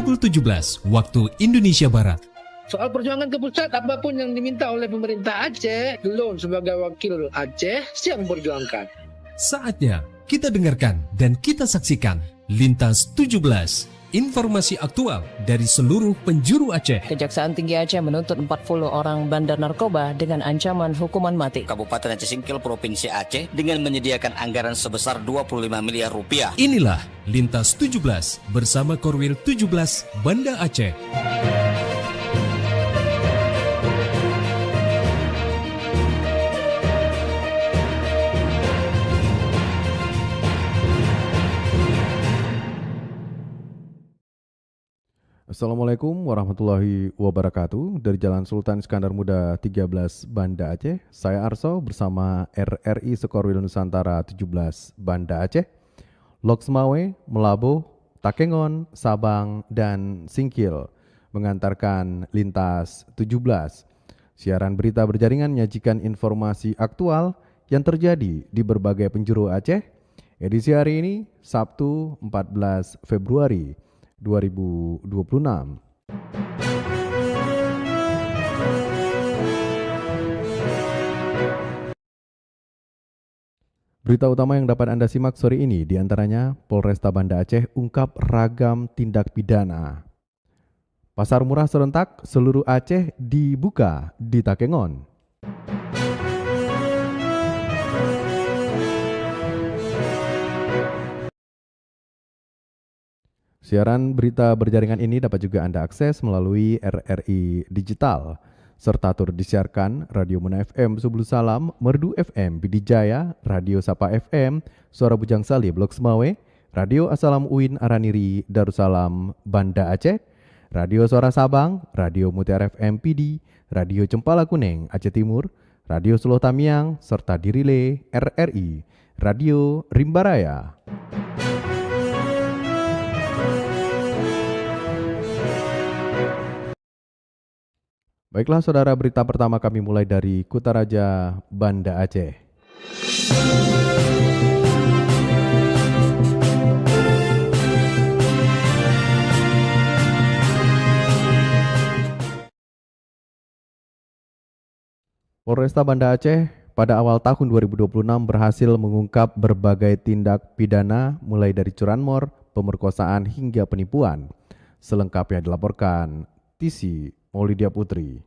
pukul 17 waktu Indonesia Barat. Soal perjuangan ke pusat, apapun yang diminta oleh pemerintah Aceh, Gelon sebagai wakil Aceh siap memperjuangkan. Saatnya kita dengarkan dan kita saksikan Lintas 17, informasi aktual dari seluruh penjuru Aceh. Kejaksaan Tinggi Aceh menuntut 40 orang bandar narkoba dengan ancaman hukuman mati. Kabupaten Aceh Singkil Provinsi Aceh dengan menyediakan anggaran sebesar 25 miliar rupiah. Inilah Lintas 17 bersama Korwil 17 Banda Aceh. Assalamualaikum warahmatullahi wabarakatuh. Dari Jalan Sultan Iskandar Muda 13 Banda Aceh, saya Arso bersama RRI Sekorwil Nusantara 17 Banda Aceh, Loksmawe, Melabuh, Takengon, Sabang, dan Singkil mengantarkan Lintas 17. Siaran berita berjaringan menyajikan informasi aktual yang terjadi di berbagai penjuru Aceh. Edisi hari ini Sabtu 14 Februari 2026. Berita utama yang dapat Anda simak sore ini diantaranya Polresta Banda Aceh ungkap ragam tindak pidana. Pasar murah serentak seluruh Aceh dibuka di Takengon. Siaran berita berjaringan ini dapat juga Anda akses melalui RRI Digital, serta turut disiarkan Radio Muna FM Sublu Salam, Merdu FM Bidijaya, Radio Sapa FM, Suara Bujang Sali Blok Semawe, Radio Asalam Uin Araniri Darussalam Banda Aceh, Radio Suara Sabang, Radio Mutiara FM PD, Radio Cempala Kuning Aceh Timur, Radio Suluh Tamiang, serta Dirile RRI, Radio Rimbaraya. Baiklah saudara, berita pertama kami mulai dari Kutaraja, Banda Aceh. Polresta Banda Aceh pada awal tahun 2026 berhasil mengungkap berbagai tindak pidana mulai dari curanmor, pemerkosaan hingga penipuan. Selengkapnya dilaporkan Tisi Maulidia Putri.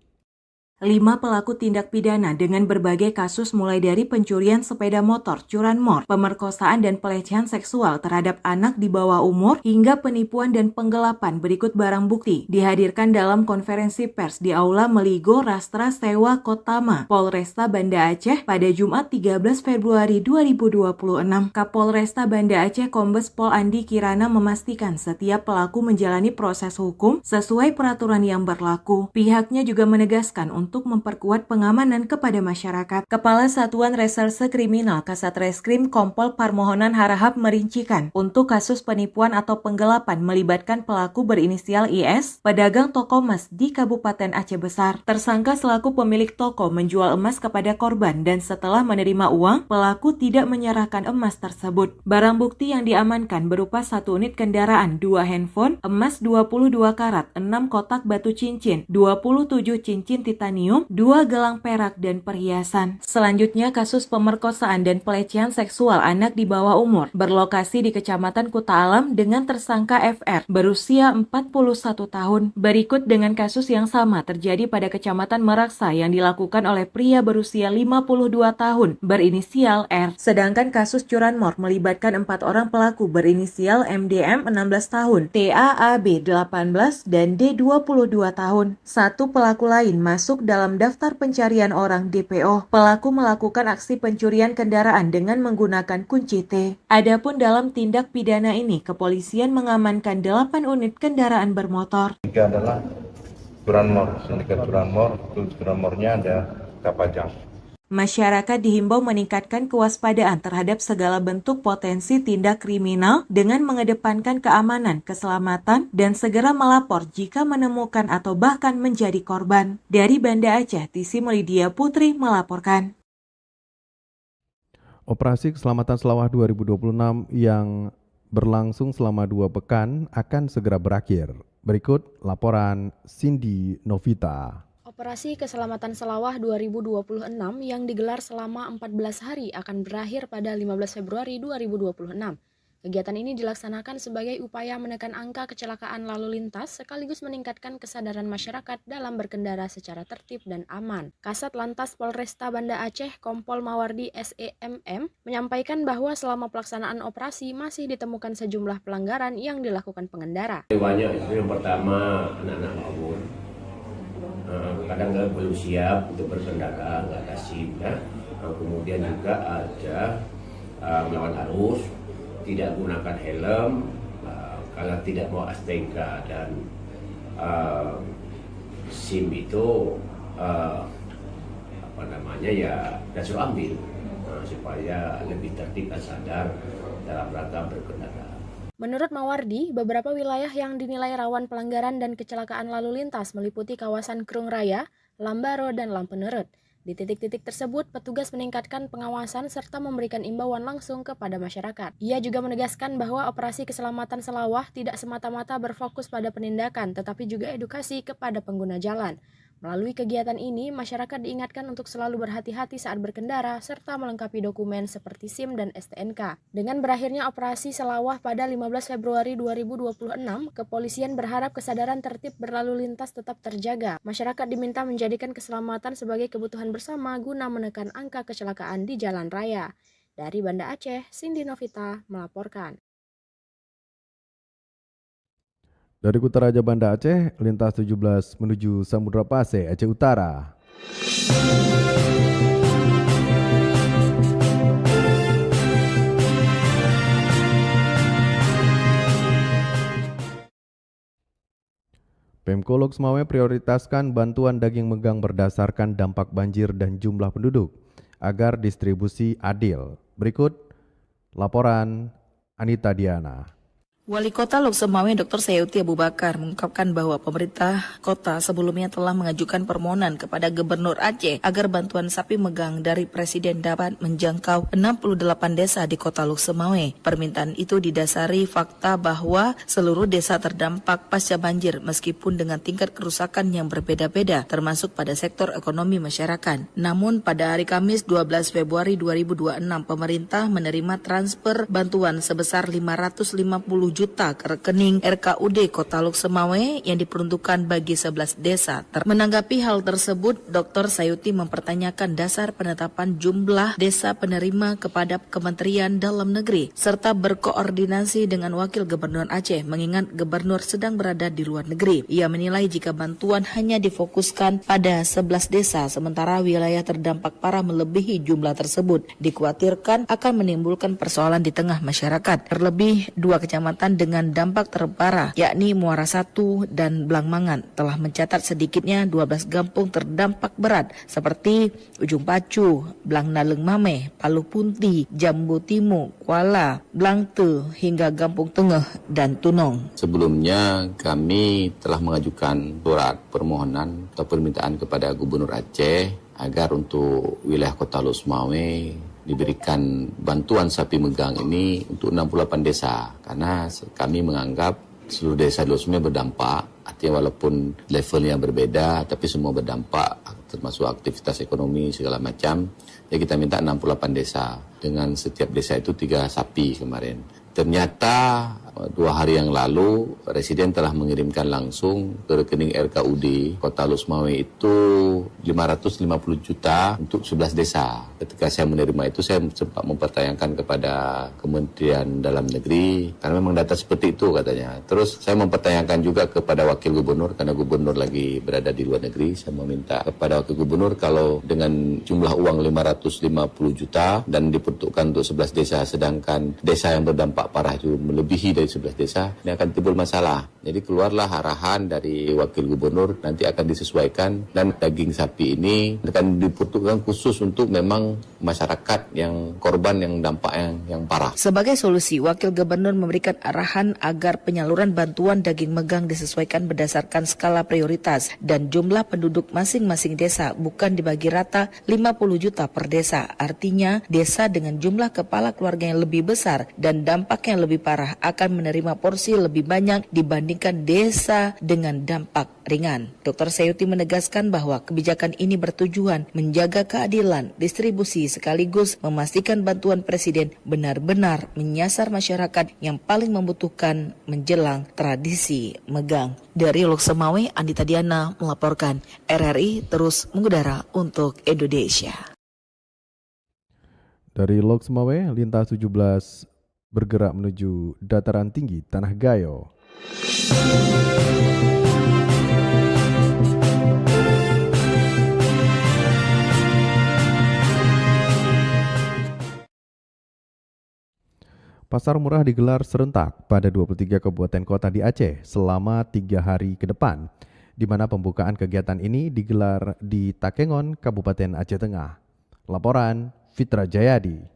5 pelaku tindak pidana dengan berbagai kasus mulai dari pencurian sepeda motor, curanmor, pemerkosaan dan pelecehan seksual terhadap anak di bawah umur, hingga penipuan dan penggelapan berikut barang bukti dihadirkan dalam konferensi pers di Aula Meligo Rastra Sewa Kotama, Polresta Banda Aceh pada Jumat 13 Februari 2026. Kapolresta Banda Aceh Kombes Pol Andi Kirana memastikan setiap pelaku menjalani proses hukum sesuai peraturan yang berlaku. Pihaknya juga menegaskan untuk memperkuat pengamanan kepada masyarakat. Kepala Satuan Reserse Kriminal Kasat Reskrim Kompol Parmohonan Harahap merincikan untuk kasus penipuan atau penggelapan melibatkan pelaku berinisial IS, pedagang toko emas di Kabupaten Aceh Besar. Tersangka selaku pemilik toko menjual emas kepada korban dan setelah menerima uang, pelaku tidak menyerahkan emas tersebut. Barang bukti yang diamankan berupa 1 unit kendaraan, 2 handphone, emas 22 karat, 6 kotak batu cincin, 27 cincin titanium, 2 gelang perak dan perhiasan. Selanjutnya kasus pemerkosaan dan pelecehan seksual anak di bawah umur berlokasi di Kecamatan Kuta Alam dengan tersangka FR berusia 41 tahun. Berikut dengan kasus yang sama terjadi pada Kecamatan Meraksa yang dilakukan oleh pria berusia 52 tahun berinisial R. Sedangkan kasus curanmor melibatkan 4 orang pelaku berinisial MDM 16 tahun, TAAB 18 dan D 22 tahun. 1 pelaku lain masuk dalam daftar pencarian orang DPO. Pelaku melakukan aksi pencurian kendaraan dengan menggunakan kunci T. Adapun dalam tindak pidana ini, kepolisian mengamankan 8 unit kendaraan bermotor. 3 adalah curanmor, sindikat curanmor, itu curanmornya ada Kapajang. Masyarakat dihimbau meningkatkan kewaspadaan terhadap segala bentuk potensi tindak kriminal dengan mengedepankan keamanan, keselamatan, dan segera melapor jika menemukan atau bahkan menjadi korban. Dari Banda Aceh, Tisi Maulidia Putri melaporkan. Operasi Keselamatan Selawah 2026 yang berlangsung selama 2 pekan akan segera berakhir. Berikut laporan Cindy Novita. Operasi Keselamatan Selawah 2026 yang digelar selama 14 hari akan berakhir pada 15 Februari 2026. Kegiatan ini dilaksanakan sebagai upaya menekan angka kecelakaan lalu lintas sekaligus meningkatkan kesadaran masyarakat dalam berkendara secara tertib dan aman. Kasat Lantas Polresta Banda Aceh Kompol Mawardi SEMM menyampaikan bahwa selama pelaksanaan operasi masih ditemukan sejumlah pelanggaran yang dilakukan pengendara. Banyak itu yang pertama anak-anak maupun kadang belum siap untuk berkendara, nggak ada SIM ya. Kemudian juga ada melawan arus, tidak gunakan helm, kalau tidak mau STNK dan SIM itu disuruh ambil supaya lebih tertib dan sadar dalam rangka berkendara. Menurut Mawardi, beberapa wilayah yang dinilai rawan pelanggaran dan kecelakaan lalu lintas meliputi kawasan Krung Raya, Lambaro, dan Lampenerut. Di titik-titik tersebut, petugas meningkatkan pengawasan serta memberikan imbauan langsung kepada masyarakat. Ia juga menegaskan bahwa operasi keselamatan Selawah tidak semata-mata berfokus pada penindakan, tetapi juga edukasi kepada pengguna jalan. Melalui kegiatan ini, masyarakat diingatkan untuk selalu berhati-hati saat berkendara, serta melengkapi dokumen seperti SIM dan STNK. Dengan berakhirnya operasi Selawah pada 15 Februari 2026, kepolisian berharap kesadaran tertib berlalu lintas tetap terjaga. Masyarakat diminta menjadikan keselamatan sebagai kebutuhan bersama guna menekan angka kecelakaan di jalan raya. Dari Banda Aceh, Cindy Novita melaporkan. Dari Kutaraja Banda Aceh, lintas 17 menuju Samudra Pasai, Aceh Utara. Pemko Lok Semawe prioritaskan bantuan daging megang berdasarkan dampak banjir dan jumlah penduduk agar distribusi adil. Berikut laporan Anita Diana. Wali Kota Lok Semawe Dr. Sayuti Abu Bakar mengungkapkan bahwa pemerintah kota sebelumnya telah mengajukan permohonan kepada Gubernur Aceh agar bantuan sapi megang dari Presiden dapat menjangkau 68 desa di Kota Lok Semawe. Permintaan itu didasari fakta bahwa seluruh desa terdampak pasca banjir meskipun dengan tingkat kerusakan yang berbeda-beda termasuk pada sektor ekonomi masyarakat. Namun pada hari Kamis 12 Februari 2026 pemerintah menerima transfer bantuan sebesar 550 juta ke rekening RKUD Kota Lok Semawe yang diperuntukkan bagi 11 desa. Menanggapi hal tersebut, Dr. Sayuti mempertanyakan dasar penetapan jumlah desa penerima kepada Kementerian Dalam Negeri serta berkoordinasi dengan Wakil Gubernur Aceh mengingat Gubernur sedang berada di luar negeri. Ia menilai jika bantuan hanya difokuskan pada 11 desa sementara wilayah terdampak parah melebihi jumlah tersebut dikhawatirkan akan menimbulkan persoalan di tengah masyarakat. Terlebih 2 kecamatan dengan dampak terparah yakni Muara 1 dan Blangmangan telah mencatat sedikitnya 12 kampung terdampak berat seperti Ujung Pacu, Blang Naleng Mameh, Paluh Punti, Jambu Timu, Kuala, Blangte hingga Gampung Tengah dan Tunong. Sebelumnya kami telah mengajukan surat permohonan atau permintaan kepada Gubernur Aceh agar untuk wilayah Kota Lok Semawe diberikan bantuan sapi megang ini untuk 68 desa karena kami menganggap seluruh desa di Lok Semawe berdampak, artinya walaupun levelnya berbeda tapi semua berdampak termasuk aktivitas ekonomi segala macam. Jadi kita minta 68 desa dengan setiap desa itu 3 sapi kemarin. Ternyata 2 hari yang lalu Presiden telah mengirimkan langsung ke rekening RKUD Kota Lok Semawe itu 550 juta untuk 11 desa. Ketika saya menerima itu saya sempat mempertanyakan kepada Kementerian Dalam Negeri karena memang data seperti itu katanya. Terus saya mempertanyakan juga kepada Wakil Gubernur karena Gubernur lagi berada di luar negeri. Saya meminta kepada Wakil Gubernur kalau dengan jumlah uang 550 juta dan diperuntukkan untuk 11 desa sedangkan desa yang berdampak parah itu melebihi dari 11 desa, ini akan timbul masalah. Jadi keluarlah arahan dari Wakil Gubernur nanti akan disesuaikan dan daging sapi ini akan diperuntukkan khusus untuk memang masyarakat yang korban yang dampak yang parah. Sebagai solusi, Wakil Gubernur memberikan arahan agar penyaluran bantuan daging megang disesuaikan berdasarkan skala prioritas dan jumlah penduduk masing-masing desa bukan dibagi rata 50 juta per desa. Artinya, desa dengan jumlah kepala keluarga yang lebih besar dan dampak yang lebih parah akan menerima porsi lebih banyak dibanding dibandingkan desa dengan dampak ringan. Dr. Sayuti menegaskan bahwa kebijakan ini bertujuan menjaga keadilan distribusi sekaligus memastikan bantuan Presiden benar-benar menyasar masyarakat yang paling membutuhkan menjelang tradisi megang. Dari Lok Semawe, Andita Diana melaporkan. RRI terus mengudara untuk Indonesia. Dari Lok Semawe, lintas 17 bergerak menuju dataran tinggi Tanah Gayo. Pasar murah digelar serentak pada 23 kabupaten kota di Aceh selama 3 hari ke depan, di mana pembukaan kegiatan ini digelar di Takengon, Kabupaten Aceh Tengah. Laporan Fitra Jayadi.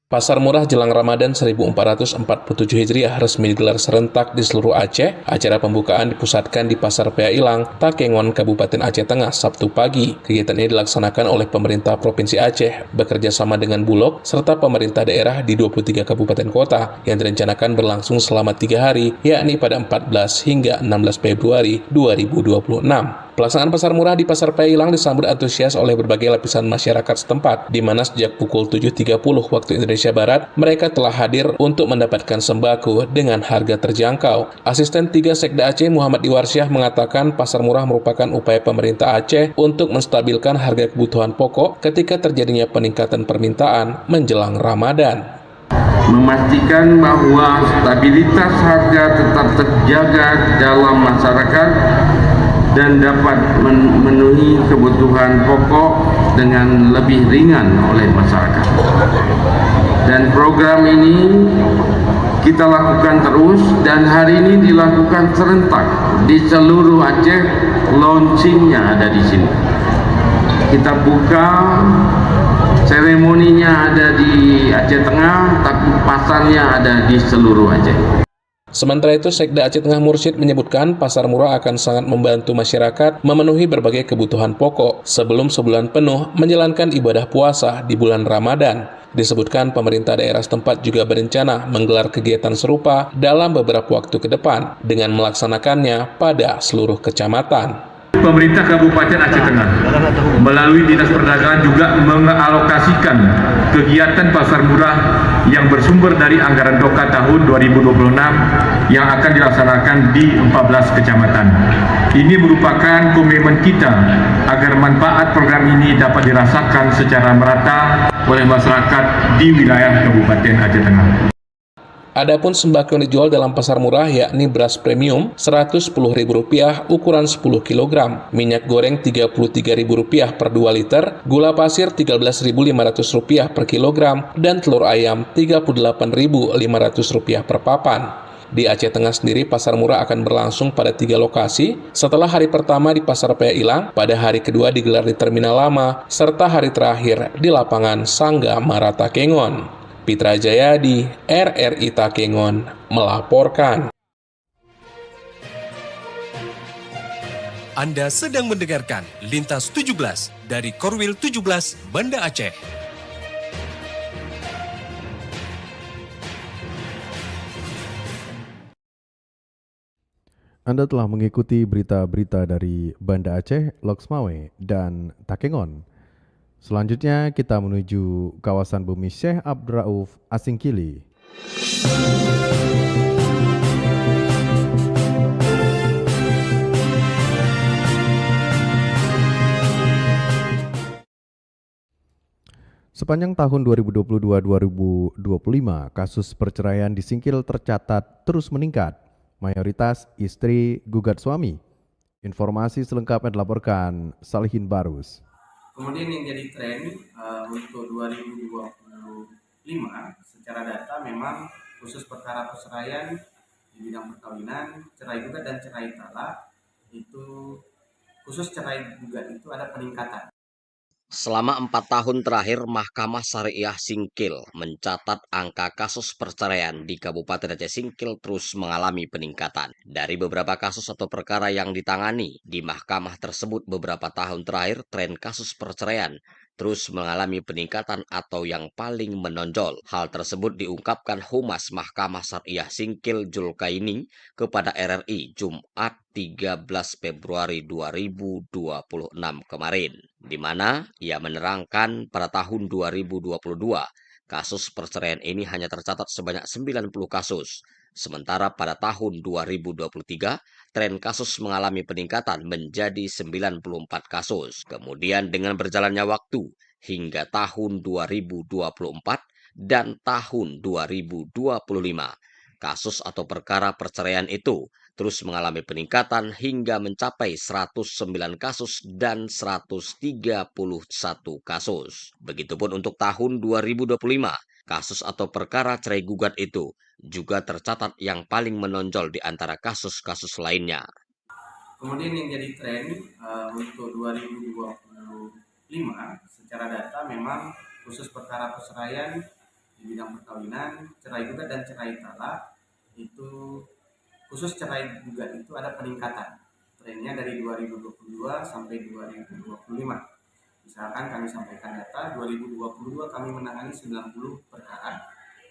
Pasar murah jelang Ramadan 1447 Hijriah resmi digelar serentak di seluruh Aceh. Acara pembukaan dipusatkan di Pasar Pea Ilang, Takengon, Kabupaten Aceh Tengah, Sabtu pagi. Kegiatan ini dilaksanakan oleh pemerintah Provinsi Aceh, bekerja sama dengan Bulog, serta pemerintah daerah di 23 kabupaten kota, yang direncanakan berlangsung selama 3 hari, yakni pada 14 hingga 16 Februari 2026. Pelaksanaan pasar murah di Pasar Pea Ilang disambut antusias oleh berbagai lapisan masyarakat setempat, di mana sejak pukul 7.30 waktu Indonesia Barat, mereka telah hadir untuk mendapatkan sembako dengan harga terjangkau. Asisten 3 Sekda Aceh Muhammad Iwarsyah mengatakan pasar murah merupakan upaya pemerintah Aceh untuk menstabilkan harga kebutuhan pokok ketika terjadinya peningkatan permintaan menjelang Ramadan. Memastikan bahwa stabilitas harga tetap terjaga dalam masyarakat dan dapat memenuhi kebutuhan pokok dengan lebih ringan oleh masyarakat. Dan program ini kita lakukan terus dan hari ini dilakukan serentak di seluruh Aceh. Launchingnya ada di sini. Kita buka, seremoninya ada di Aceh Tengah, tapi pasarnya ada di seluruh Aceh. Sementara itu, Sekda Aceh Tengah Mursyid menyebutkan pasar murah akan sangat membantu masyarakat memenuhi berbagai kebutuhan pokok sebelum sebulan penuh menjalankan ibadah puasa di bulan Ramadan. Disebutkan pemerintah daerah setempat juga berencana menggelar kegiatan serupa dalam beberapa waktu ke depan dengan melaksanakannya pada seluruh kecamatan. Pemerintah Kabupaten Aceh Tengah melalui Dinas Perdagangan juga mengalokasikan kegiatan pasar murah yang bersumber dari anggaran DOKA tahun 2026 yang akan dilaksanakan di 14 kecamatan. Ini merupakan komitmen kita agar manfaat program ini dapat dirasakan secara merata oleh masyarakat di wilayah Kabupaten Aceh Tengah. Adapun sembako yang dijual dalam pasar murah yakni beras premium Rp110.000 ukuran 10 kg, minyak goreng Rp33.000 per 2 liter, gula pasir Rp13.500 per kilogram, dan telur ayam Rp38.500 per papan. Di Aceh Tengah sendiri, pasar murah akan berlangsung pada 3 lokasi, setelah hari pertama di Pasar Pea Ilang, pada hari kedua digelar di Terminal Lama, serta hari terakhir di lapangan Sangga Mara Takengon. Fitra Jayadi, RRI Takengon, melaporkan. Anda sedang mendengarkan Lintas 17 dari Korwil 17 Banda Aceh. Anda telah mengikuti berita-berita dari Banda Aceh, Lok Semawe, dan Takengon. Selanjutnya kita menuju kawasan bumi Syekh Abdurrauf Asingkili. Sepanjang tahun 2022-2025, kasus perceraian di Singkil tercatat terus meningkat. Mayoritas istri gugat suami. Informasi selengkapnya dilaporkan Salihin Barus. Kemudian yang jadi tren untuk 2025 secara data memang khusus perkara perceraian di bidang perkawinan, cerai gugat dan cerai talak itu khusus cerai gugat itu ada peningkatan. Selama 4 tahun terakhir, Mahkamah Syariah Singkil mencatat angka kasus perceraian di Kabupaten Aceh Singkil terus mengalami peningkatan. Dari beberapa kasus atau perkara yang ditangani di mahkamah tersebut beberapa tahun terakhir, tren kasus perceraian terus mengalami peningkatan atau yang paling menonjol. Hal tersebut diungkapkan Humas Mahkamah Syariah Singkil Julkaini kepada RRI Jumat 13 Februari 2026 kemarin, di mana ia menerangkan pada tahun 2022 kasus perceraian ini hanya tercatat sebanyak 90 kasus. Sementara pada tahun 2023, tren kasus mengalami peningkatan menjadi 94 kasus. Kemudian dengan berjalannya waktu hingga tahun 2024 dan tahun 2025, kasus atau perkara perceraian itu terus mengalami peningkatan hingga mencapai 109 kasus dan 131 kasus. Begitupun untuk tahun 2025, kasus atau perkara cerai gugat itu juga tercatat yang paling menonjol di antara kasus-kasus lainnya. Kemudian yang jadi tren untuk 2025 secara data memang khusus perkara perceraian di bidang perkawinan, cerai gugat dan cerai talak itu khusus cerai gugat itu ada peningkatan. Trennya dari 2022 sampai 2025. Misalkan kami sampaikan data 2022 kami menangani 90 perkara.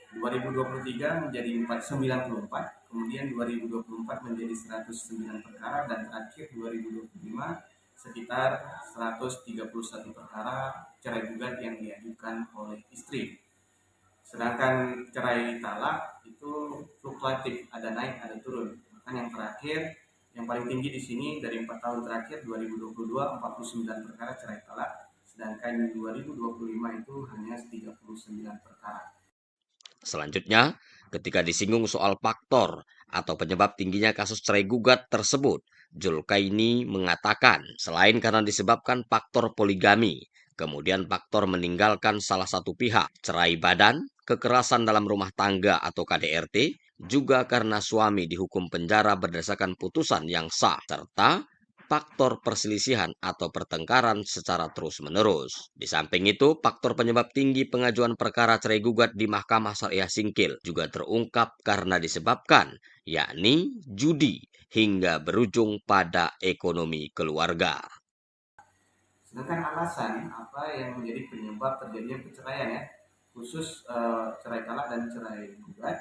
2023 menjadi 94, kemudian 2024 menjadi 109 perkara, dan terakhir 2025 sekitar 131 perkara cerai gugat yang diajukan oleh istri. Sedangkan cerai talak itu fluktuatif, ada naik, ada turun. Bahkan yang terakhir, yang paling tinggi di sini dari 4 tahun terakhir 2022 49 perkara cerai talak, sedangkan 2025 itu hanya 39 perkara. Selanjutnya, ketika disinggung soal faktor atau penyebab tingginya kasus cerai gugat tersebut, Julkaini mengatakan selain karena disebabkan faktor poligami, kemudian faktor meninggalkan salah satu pihak, cerai badan, kekerasan dalam rumah tangga atau KDRT, juga karena suami dihukum penjara berdasarkan putusan yang sah, serta faktor perselisihan atau pertengkaran secara terus-menerus. Di samping itu, faktor penyebab tinggi pengajuan perkara cerai gugat di Mahkamah Syariah Singkil juga terungkap karena disebabkan, yakni judi hingga berujung pada ekonomi keluarga. Sedangkan alasan apa yang menjadi penyebab terjadinya perceraian ya, khusus cerai talak dan cerai gugat,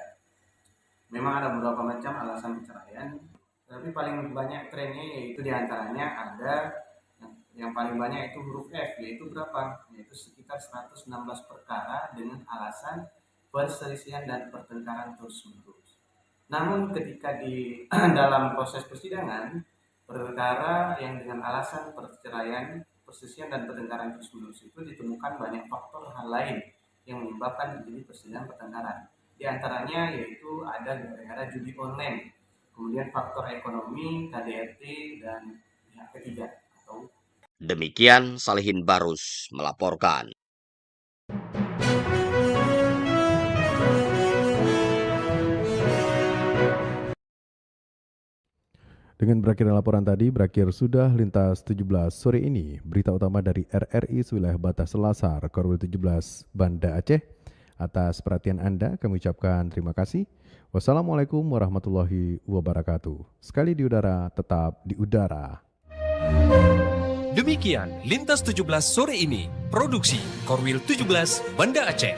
memang ada beberapa macam alasan perceraian. Tapi paling banyak trennya yaitu diantaranya ada yang paling banyak itu huruf F, yaitu berapa? Yaitu sekitar 116 perkara dengan alasan perselisihan dan pertengkaran terus-menerus. Namun ketika di dalam proses persidangan, perkara yang dengan alasan perceraian, perselisihan dan pertengkaran terus-menerus itu ditemukan banyak faktor hal lain yang menyebabkan terjadi perselisihan pertengkaran. Di antaranya yaitu ada gara-gara judi online, kemudian faktor ekonomi, KDRT, dan pihak ketiga. Demikian Salihin Barus melaporkan. Dengan berakhirnya laporan tadi, berakhir sudah Lintas 17 sore ini. Berita utama dari RRI Wilayah Batas Selasar, Korwil 17, Banda Aceh. Atas perhatian Anda, kami ucapkan terima kasih. Wassalamualaikum warahmatullahi wabarakatuh. Sekali di udara, tetap di udara. Demikian Lintas 17 sore ini. Produksi Korwil 17 Banda Aceh.